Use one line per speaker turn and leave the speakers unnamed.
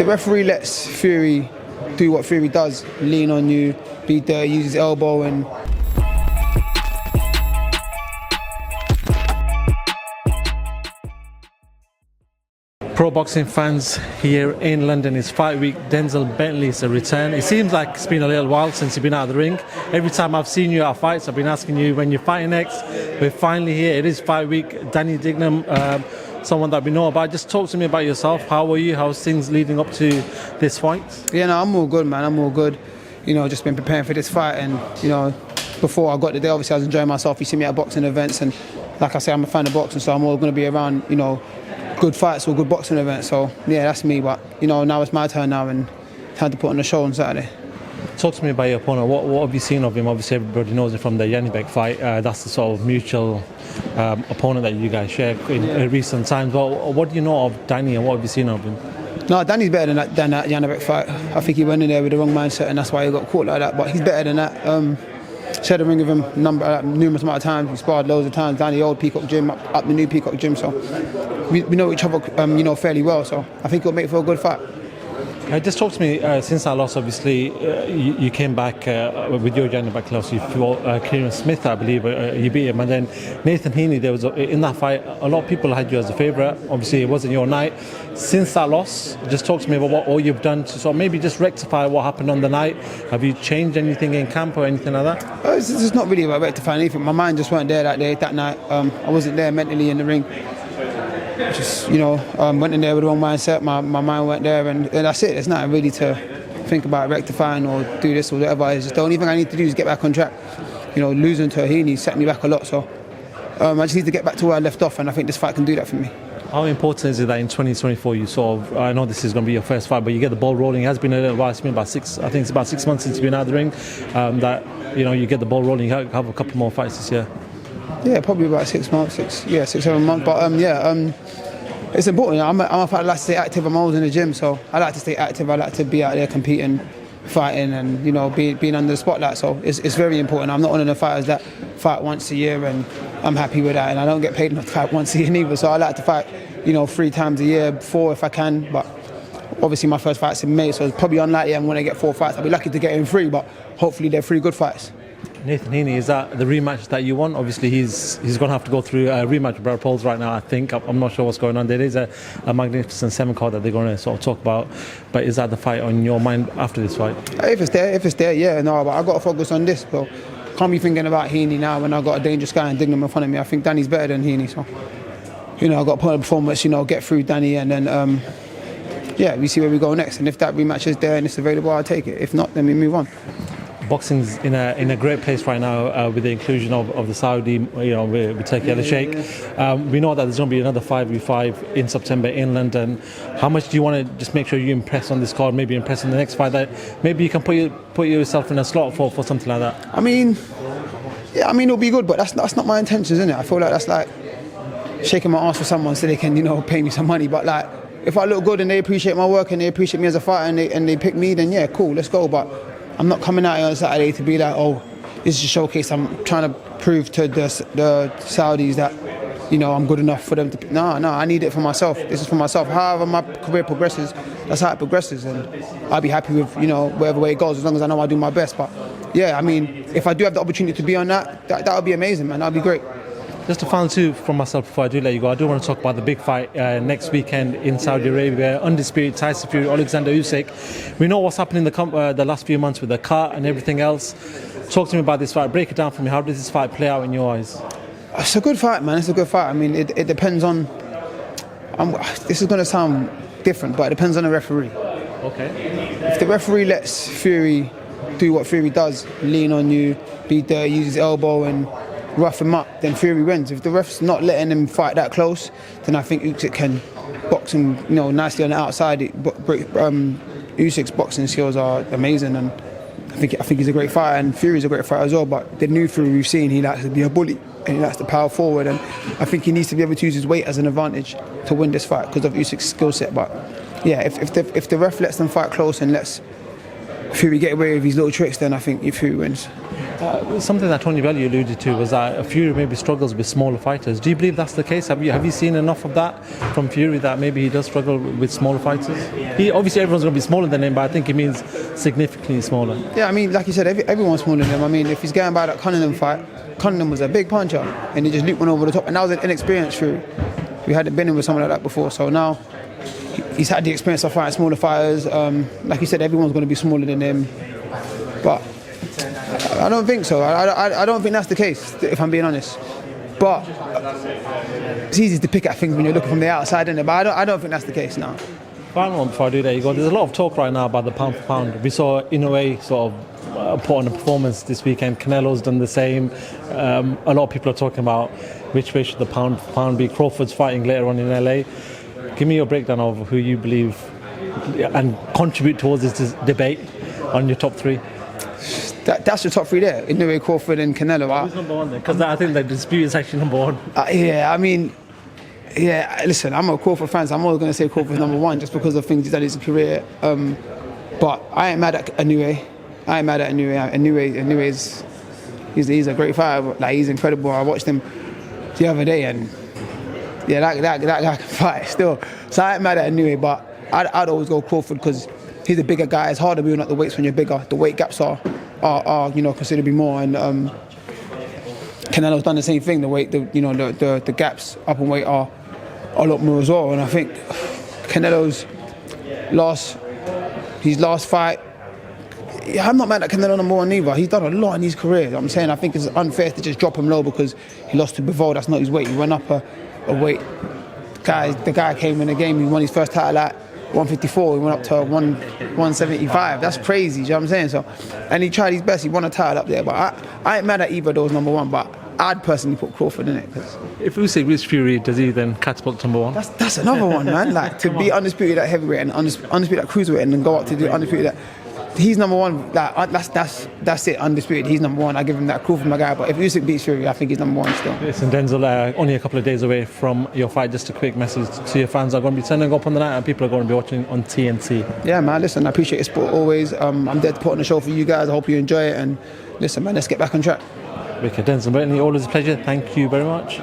the referee lets Fury do what Fury does, lean on you, be there, use his elbow and...
Pro boxing fans here in London, it's fight week. Denzel Bentley's a return. It seems like it's been a little while since you've been out of the ring. Every time I've seen you at fights, I've been asking you when you're fighting next. We're finally here. It is fight week. Danny Dignum, someone that we know about. Just talk to me about yourself. How are you? How's things leading up to this fight?
Yeah, no, I'm all good, man. I'm all good. You know, just been preparing for this fight, and you know, before I got the day, obviously I was enjoying myself. You see me at boxing events, and like I say, I'm a fan of boxing, so I'm all going to be around, you know, good fights or good boxing events. So yeah, that's me. But you know, now it's my turn now, and time to put on the show on Saturday.
Talk to me about your opponent. What have you seen of him? Obviously, everybody knows him from the Janibek fight. That's the sort of mutual opponent that you guys share in recent times. But what do you know of Danny, and what have you seen of him?
No, Danny's better than that Janibek fight. I think he went in there with the wrong mindset, and that's why he got caught like that. But he's better than that. Shared the ring with him numerous amount of times. We sparred loads of times down the old Peacock gym, up the new Peacock gym. So we know each other, you know, fairly well. So I think it'll make for a good fight.
Just talk to me, since that loss, obviously, you came back with your Janibek loss. You fought Kieran Smith, I believe, you beat him. And then Nathan Heaney, there was in that fight, a lot of people had you as a favourite. Obviously, it wasn't your night. Since that loss, just talk to me about what all you've done to sort of maybe just rectify what happened on the night. Have you changed anything in camp or anything like that?
It's not really about rectifying anything. My mind just weren't there that night. I wasn't there mentally in the ring. Just, you know, went in there with the wrong mindset. My mind went there, and that's it. It's not really to think about rectifying or do this or whatever. It's just the only thing I need to do is get back on track. You know, losing to Heaney set me back a lot, so I just need to get back to where I left off, and I think this fight can do that for me.
How important is it that in 2024 you sort of, I know this is going to be your first fight, but you get the ball rolling? It has been a little while. It's been about I think it's about 6 months since you've been out of the ring. That, you know, you get the ball rolling. You have a couple more fights this year.
Yeah, probably about 6 months, 7 months. But it's important. I'm a fighter that likes to stay active. I'm always in the gym, so I like to stay active. I like to be out there competing, fighting, and you know, being under the spotlight. So it's very important. I'm not one of the fighters that fight once a year, and I'm happy with that. And I don't get paid enough to fight once a year neither. So I like to fight, you know, 3 times a year, 4 if I can. But obviously my first fight's in May, so it's probably unlikely I'm going to get 4 fights. I'll be lucky to get in 3, but hopefully they're 3 good fights.
Nathan Heaney, is that the rematch that you want? Obviously, he's going to have to go through a rematch with Brad Pauls right now, I think. I'm not sure what's going on. There is a magnificent 7 card that they're going to sort of talk about. But is that the fight on your mind after this fight?
If it's there, yeah. No, but I've got to focus on this. So can't be thinking about Heaney now when I've got a dangerous guy and Dignum in front of me. I think Danny's better than Heaney. So, you know, I've got to put on a performance, you know, get through Danny, and then, we see where we go next. And if that rematch is there and it's available, I'll take it. If not, then we move on.
Boxing's in a great place right now with the inclusion of the Saudi, you know, with Turkey Al Sheikh. We know that there's going to be another 5v5 in September in London. How much do you want to just make sure you impress on this card, maybe impress in the next fight, that maybe you can put yourself in a slot for something like that?
I mean, it'll be good, but that's not my intentions, isn't it? I feel like that's like shaking my ass for someone so they can, you know, pay me some money. But like, if I look good and they appreciate my work and they appreciate me as a fighter and they pick me, then yeah, cool, let's go. But I'm not coming out here on Saturday to be like, oh, this is a showcase. I'm trying to prove to the Saudis that, you know, I'm good enough for them to... No, I need it for myself. This is for myself. However my career progresses, that's how it progresses. And I'll be happy with, you know, wherever way it goes, as long as I know I do my best. But yeah, I mean, if I do have the opportunity to be on that would be amazing, man. That would be great.
Just a final 2 from myself before I do let you go. I do want to talk about the big fight next weekend in Saudi Arabia. Undisputed Tyson Fury, Oleksandr Usyk. We know what's happened in the last few months with the cut and everything else. Talk to me about this fight. Break it down for me. How does this fight play out in your eyes?
It's a good fight, man. It's a good fight. I mean, it depends on... this is going to sound different, but it depends on the referee.
Okay.
If the referee lets Fury do what Fury does, lean on you, be there, use his elbow and rough him up, then Fury wins. If the ref's not letting him fight that close, then I think Usyk can box him, you know, nicely on the outside. Usyk's boxing skills are amazing, and I think he's a great fighter, and Fury's a great fighter as well. But the new Fury we've seen, he likes to be a bully and he likes to power forward, and I think he needs to be able to use his weight as an advantage to win this fight because of Usyk's skill set. But yeah, if the ref lets them fight close and lets Fury get away with his little tricks, then I think Fury wins.
Something that Tony Bellew alluded to was that Fury maybe struggles with smaller fighters. Do you believe that's the case? Have you seen enough of that from Fury that maybe he does struggle with smaller fighters? Obviously everyone's going to be smaller than him, but I think he means significantly smaller.
Yeah, I mean, like you said, everyone's smaller than him. I mean, if he's going by that Cunningham fight, Cunningham was a big puncher, and he just looped one over the top, and that was an inexperienced Fury. We hadn't been in with someone like that before, so now he's had the experience of fighting smaller fighters. Like you said, everyone's going to be smaller than him, but I don't think so. I don't think that's the case, if I'm being honest. But it's easy to pick at things when you're looking from the outside, isn't it? But I don't think that's the case now.
Final one before I do that, there's a lot of talk right now about the pound for pound. We saw Inoue sort of put on a performance this weekend. Canelo's done the same. A lot of people are talking about which way should the pound for pound be. Crawford's fighting later on in LA. Give me your breakdown of who you believe and contribute towards this debate on your top three.
That's your top three there, Inoue, Crawford and Canelo.
Who's number one then? Because I think the dispute is actually number one.
Listen, I'm a Crawford fan, so I'm always going to say Crawford's number one just because of things he's done in his career. But I ain't mad at Inoue. Inoue is he's a great fighter. Like, he's incredible. I watched him the other day, and yeah, that guy can fight still. So I ain't mad at Inoue, but I'd always go Crawford because he's a bigger guy. It's harder moving up the weights when you're bigger. The weight gaps are considerably more, and Canelo's done the same thing. The gaps up in weight are a lot more as well. And I think Canelo's last fight, I'm not mad at Canelo number one either. He's done a lot in his career. I'm saying I think it's unfair to just drop him low because he lost to Bivol. That's not his weight. He went up a weight. The guy came in the game. He won his first title at 154. He went up to 175. That's crazy. You know what I'm saying? So, and he tried his best. He won a title up there. But I ain't mad at either of those number one. But I'd personally put Crawford in it.
If Usyk beats Fury, does he then catapult to number one?
That's another one, man. Like, to be undisputed at heavyweight and undisputed at cruiserweight and then go up to do undisputed at... He's number one. Like, that's it. Undisputed. He's number one. I give him that. Crawford, my guy. But if Usyk beats Fury, I think he's number one still.
Listen, Denzel, only a couple of days away from your fight. Just a quick message to your fans. Are going to be turning up on the night, and people are going to be watching on TNT. Yeah,
man. Listen, I appreciate your support always. I'm there to put on the show for you guys. I hope you enjoy it. And listen, man, let's get back on track.
Wicked. Denzel Bentley, always a pleasure. Thank you very much.